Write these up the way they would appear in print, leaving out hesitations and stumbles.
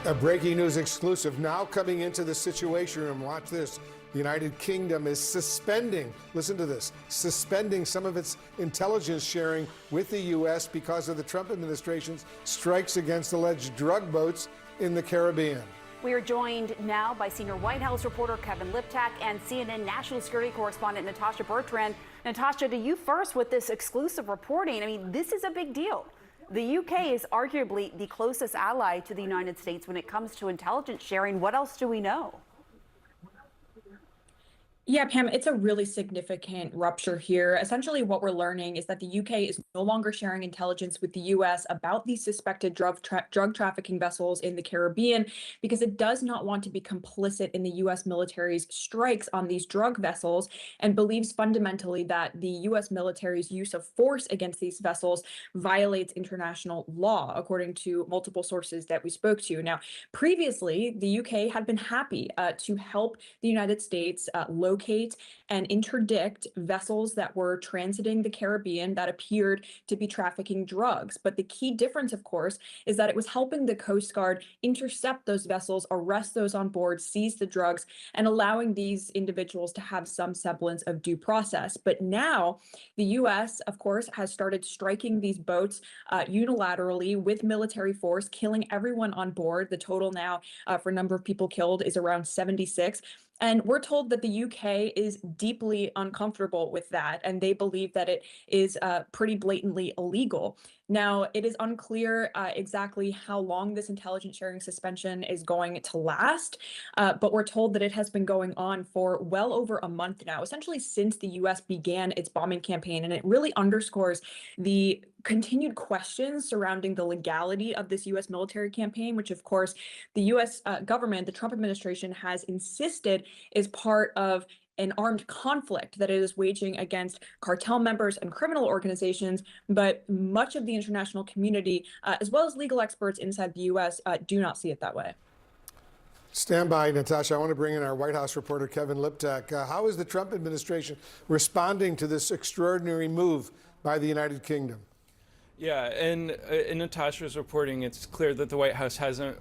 A breaking news exclusive now coming into the Situation Room. Watch this. The United Kingdom is suspending, listen to this, suspending some of its intelligence sharing with the U.S. because of the Trump administration's strikes against alleged drug boats in the Caribbean. We are joined now by senior White House reporter Kevin Liptak and CNN national security correspondent Natasha Bertrand. Natasha, to you first with this exclusive reporting. I mean, this is a big deal. The UK is arguably the closest ally to the United States when it comes to intelligence sharing. What else do we know? Yeah, Pam, it's a really significant rupture here. Essentially, what we're learning is that the UK is no longer sharing intelligence with the US about these suspected drug trafficking vessels in the Caribbean because it does not want to be complicit in the US military's strikes on these drug vessels and believes fundamentally that the US military's use of force against these vessels violates international law, according to multiple sources that we spoke to. Now, previously, the UK had been happy to help the United States locate and interdict vessels that were transiting the Caribbean that appeared to be trafficking drugs. But the key difference, of course, is that it was helping the Coast Guard intercept those vessels, arrest those on board, seize the drugs, and allowing these individuals to have some semblance of due process. But now the U.S., of course, has started striking these boats unilaterally with military force, killing everyone on board. The total now for number of people killed is around 76. And we're told that the UK is deeply uncomfortable with that, and they believe that it is pretty blatantly illegal. Now, it is unclear exactly how long this intelligence sharing suspension is going to last, but we're told that it has been going on for well over a month now, essentially since the US began its bombing campaign, and it really underscores the continued questions surrounding the legality of this US military campaign, which of course the US government, the Trump administration, has insisted is part of an armed conflict that it is waging against cartel members and criminal organizations. But much of the international community, as well as legal experts inside the US, do not see it that way. Stand by, Natasha. I want to bring in our White House reporter, Kevin Liptak. How is the Trump administration responding to this extraordinary move by the United Kingdom? Yeah, and in Natasha's reporting, it's clear that the White House hasn't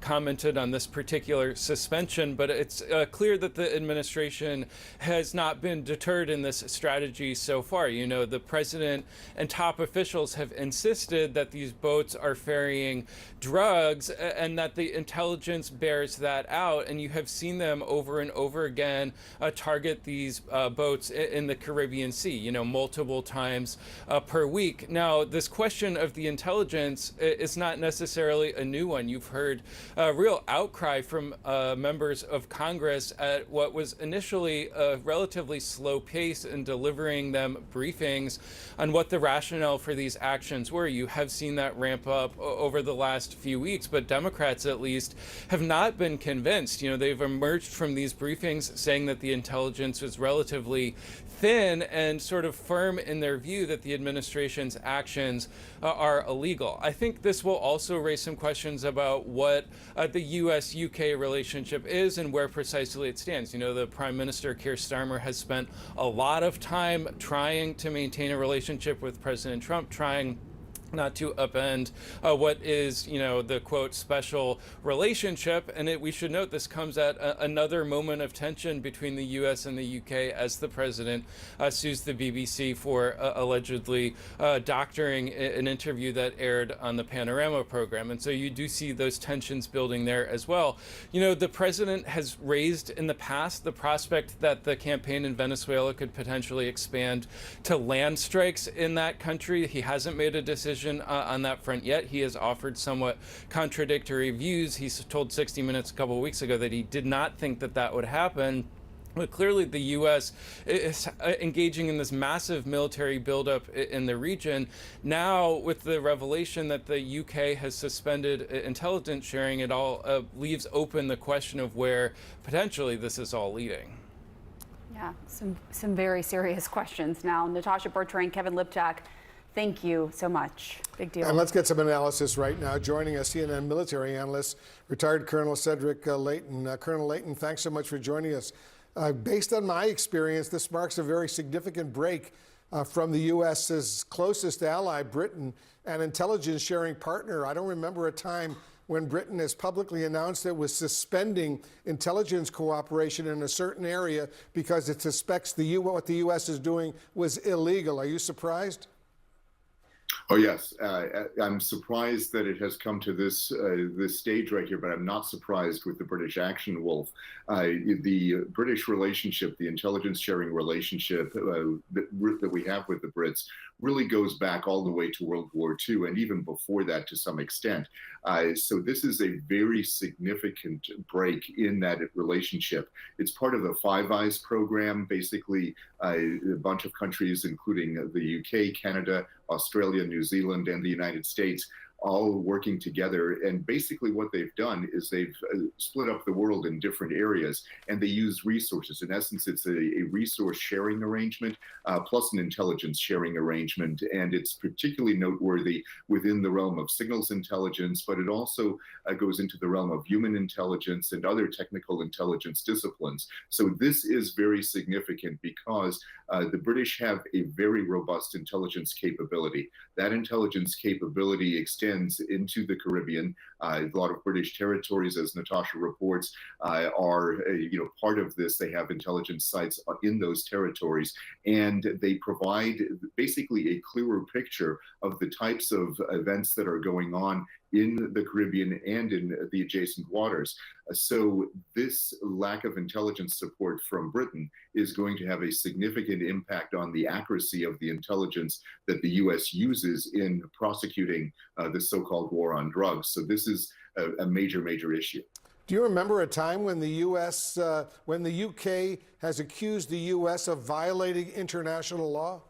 commented on this particular suspension, but it's clear that the administration has not been deterred in this strategy so far. You know, the president and top officials have insisted that these boats are ferrying drugs and that the intelligence bears that out. And you have seen them over and over again target these boats in the Caribbean Sea, you know, multiple times per week. Now, this question of the intelligence is not necessarily a new one. You've heard a real outcry from members of Congress at what was initially a relatively slow pace in delivering them briefings on what the rationale for these actions were. You have seen that ramp up over the last few weeks, but Democrats at least have not been convinced. You know, they've emerged from these briefings saying that the intelligence was relatively thin and sort of firm in their view that the administration's actions are illegal. I think this will also raise some questions about what the U.S.-UK relationship is and where precisely it stands. You know, the Prime Minister, Keir Starmer, has spent a lot of time trying to maintain a relationship with President Trump, trying not to upend what is, you know, the quote special relationship. And we should note this comes at another moment of tension between the U.S. and the U.K. as the president sues the BBC for allegedly doctoring an interview that aired on the Panorama program. And so you do see those tensions building there as well. You know, the president has raised in the past the prospect that the campaign in Venezuela could potentially expand to land strikes in that country. He hasn't made a decision on that front yet. He has offered somewhat contradictory views. He told 60 Minutes a couple of weeks ago that he did not think that that would happen. But clearly the U.S. is engaging in this massive military buildup in the region. Now, with the revelation that the U.K. has suspended intelligence sharing, it all leaves open the question of where potentially this is all leading. Yeah, some very serious questions now. Natasha Bertrand, Kevin Liptak, thank you so much. Big deal. And let's get some analysis right now. Joining us, CNN military analyst, retired Colonel Cedric Leighton. Colonel Leighton, thanks so much for joining us. Based on my experience, this marks a very significant break from the U.S.'s closest ally, Britain, and intelligence sharing partner. I don't remember a time when Britain has publicly announced it was suspending intelligence cooperation in a certain area because it suspects what the U.S. is doing was illegal. Are you surprised? Oh yes, I'm surprised that it has come to this stage right here, but I'm not surprised with the British action, Wolf. The British relationship, the intelligence sharing relationship that we have with the Brits, really goes back all the way to World War II, and even before that to some extent. So this is a very significant break in that relationship. It's part of the Five Eyes program, basically a bunch of countries, including the UK, Canada, Australia, New Zealand, and the United States, all working together. And basically what they've done is they've split up the world in different areas, and they use resources. In essence, it's a resource sharing arrangement plus an intelligence sharing arrangement. And it's particularly noteworthy within the realm of signals intelligence, but it also goes into the realm of human intelligence and other technical intelligence disciplines. So this is very significant because the British have a very robust intelligence capability. That intelligence capability extends into the Caribbean. A lot of British territories, as Natasha reports, are part of this. They have intelligence sites in those territories, and they provide basically a clearer picture of the types of events that are going on in the Caribbean and in the adjacent waters. So this lack of intelligence support from Britain is going to have a significant impact on the accuracy of the intelligence that the U.S. uses in prosecuting the so-called war on drugs. So this is a major, major issue. Do you remember a time when the when the UK has accused the U.S. of violating international law?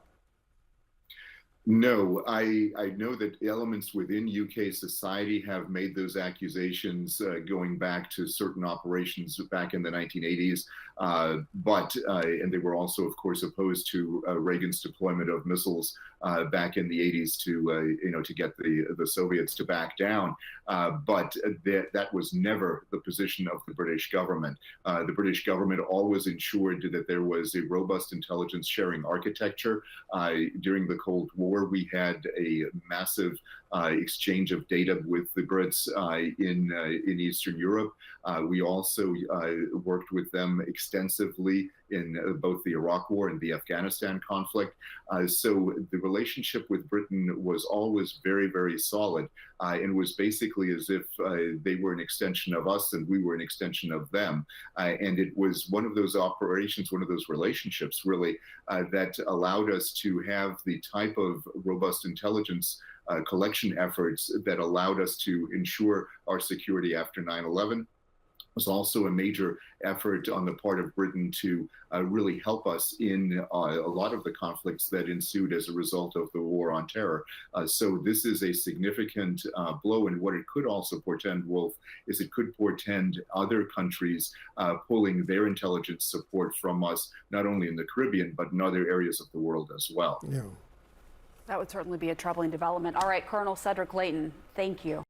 No, I know that elements within UK society have made those accusations going back to certain operations back in the 1980s, and they were also, of course, opposed to Reagan's deployment of missiles back in the 80s to get the Soviets to back down. But that was never the position of the British government. The British government always ensured that there was a robust intelligence sharing architecture. During the Cold War, we had a massive exchange of data with the Brits in Eastern Europe. We also worked with them extensively in both the Iraq War and the Afghanistan conflict. So the relationship with Britain was always very, very solid, and was basically as if they were an extension of us and we were an extension of them. And it was one of those operations, one of those relationships, really, that allowed us to have the type of robust intelligence collection efforts that allowed us to ensure our security after 9/11. Was also a major effort on the part of Britain to really help us in a lot of the conflicts that ensued as a result of the war on terror. So this is a significant blow, and what it could also portend, Wolf, is it could portend other countries pulling their intelligence support from us, not only in the Caribbean, but in other areas of the world as well. Yeah. That would certainly be a troubling development. All right, Colonel Cedric Layton, thank you.